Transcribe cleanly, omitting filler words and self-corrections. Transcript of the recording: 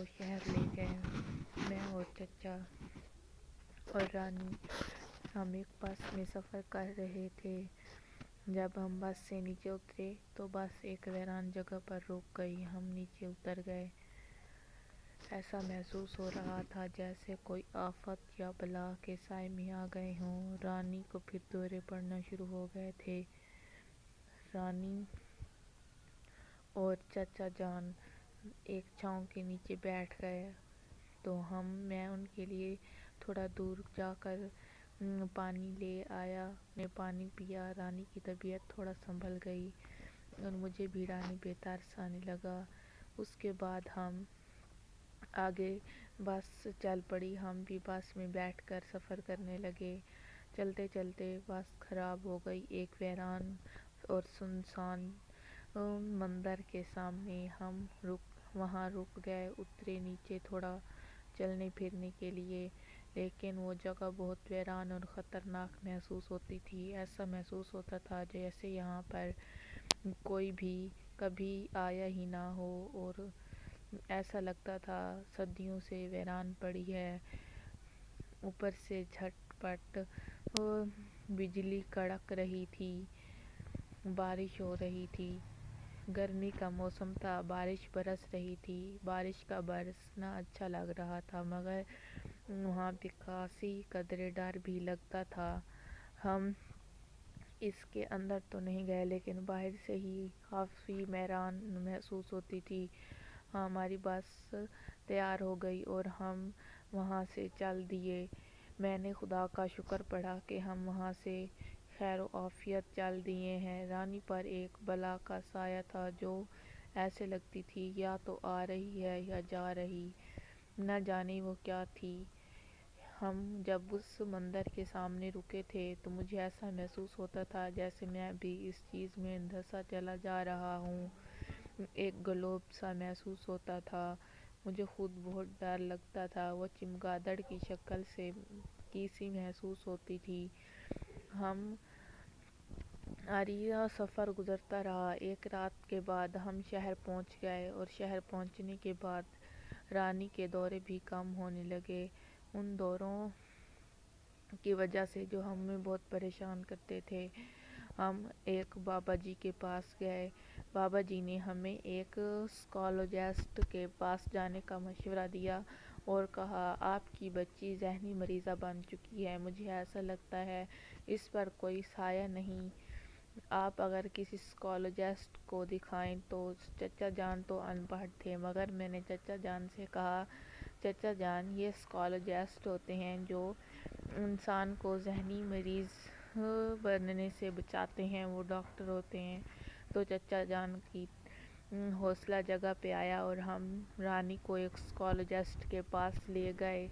شہر لے گئے۔ میں اور چچا اور رانی ہم ایک بس میں سفر کر رہے تھے۔ جب ہم بس سے نیچے اترے تو بس ایک ویران جگہ پر رک گئی۔ ہم نیچے اتر گئے۔ ایسا محسوس ہو رہا تھا جیسے کوئی آفت یا بلا کے سائے میں آ گئے ہوں۔ رانی کو پھر دورے پڑنا شروع ہو گئے تھے۔ رانی اور چچا جان ایک چھاؤں کے نیچے بیٹھ گئے تو میں ان کے لیے تھوڑا دور جا کر پانی لے آیا۔ نے پانی پیا۔ رانی کی طبیعت تھوڑا سنبھل گئی اور مجھے بھی رانی پہ ترس آنے لگا۔ اس کے بعد ہم آگے بس چل پڑی۔ ہم بھی بس میں بیٹھ کر سفر کرنے لگے۔ چلتے چلتے بس خراب ہو گئی۔ ایک ویران اور سنسان مندر کے سامنے ہم وہاں رک گئے، اترے نیچے تھوڑا چلنے پھرنے کے لیے، لیکن وہ جگہ بہت ویران اور خطرناک محسوس ہوتی تھی۔ ایسا محسوس ہوتا تھا جیسے یہاں پر کوئی بھی کبھی آیا ہی نہ ہو، اور ایسا لگتا تھا صدیوں سے ویران پڑی ہے۔ اوپر سے جھٹ پٹ بجلی کڑک رہی تھی، بارش ہو رہی تھی، گرمی کا موسم تھا، بارش برس رہی تھی۔ بارش کا برسنا اچھا لگ رہا تھا، مگر وہاں پہ خاصی قدرے ڈر بھی لگتا تھا۔ ہم اس کے اندر تو نہیں گئے، لیکن باہر سے ہی کافی ویران محسوس ہوتی تھی۔ ہماری بس تیار ہو گئی اور ہم وہاں سے چل دیے۔ میں نے خدا کا شکر پڑھا کہ ہم وہاں سے خیر و عافیت چل دیے ہیں۔ رانی پر ایک بلا کا سایہ تھا جو ایسے لگتی تھی یا تو آ رہی ہے یا جا رہی، نہ جانے وہ کیا تھی۔ ہم جب اس مندر کے سامنے رکے تھے تو مجھے ایسا محسوس ہوتا تھا جیسے میں بھی اس چیز میں دھنسا چلا جا رہا ہوں۔ ایک گلوب سا محسوس ہوتا تھا۔ مجھے خود بہت ڈر لگتا تھا۔ وہ چمگادڑ کی شکل سے کی سی محسوس ہوتی تھی۔ ہمارا سفر گزرتا رہا۔ ایک رات کے بعد ہم شہر پہنچ گئے، اور شہر پہنچنے کے بعد رانی کے دورے بھی کم ہونے لگے۔ ان دوروں کی وجہ سے جو ہمیں بہت پریشان کرتے تھے۔ ہم ایک بابا جی کے پاس گئے۔ بابا جی نے ہمیں ایک سائیکالوجسٹ کے پاس جانے کا مشورہ دیا اور کہا، آپ کی بچی ذہنی مریضہ بن چکی ہے۔ مجھے ایسا لگتا ہے اس پر کوئی سایہ نہیں۔ آپ اگر کسی سائیکالوجسٹ کو دکھائیں تو۔ چچا جان تو ان پڑھ تھے، مگر میں نے چچا جان سے کہا، چچا جان یہ سائیکالوجسٹ ہوتے ہیں جو انسان کو ذہنی مریض بننے سے بچاتے ہیں، وہ ڈاکٹر ہوتے ہیں۔ تو چچا جان کی حوصلہ جگہ پہ آیا اور ہم رانی کو ایک سائیکالوجسٹ کے پاس لے گئے۔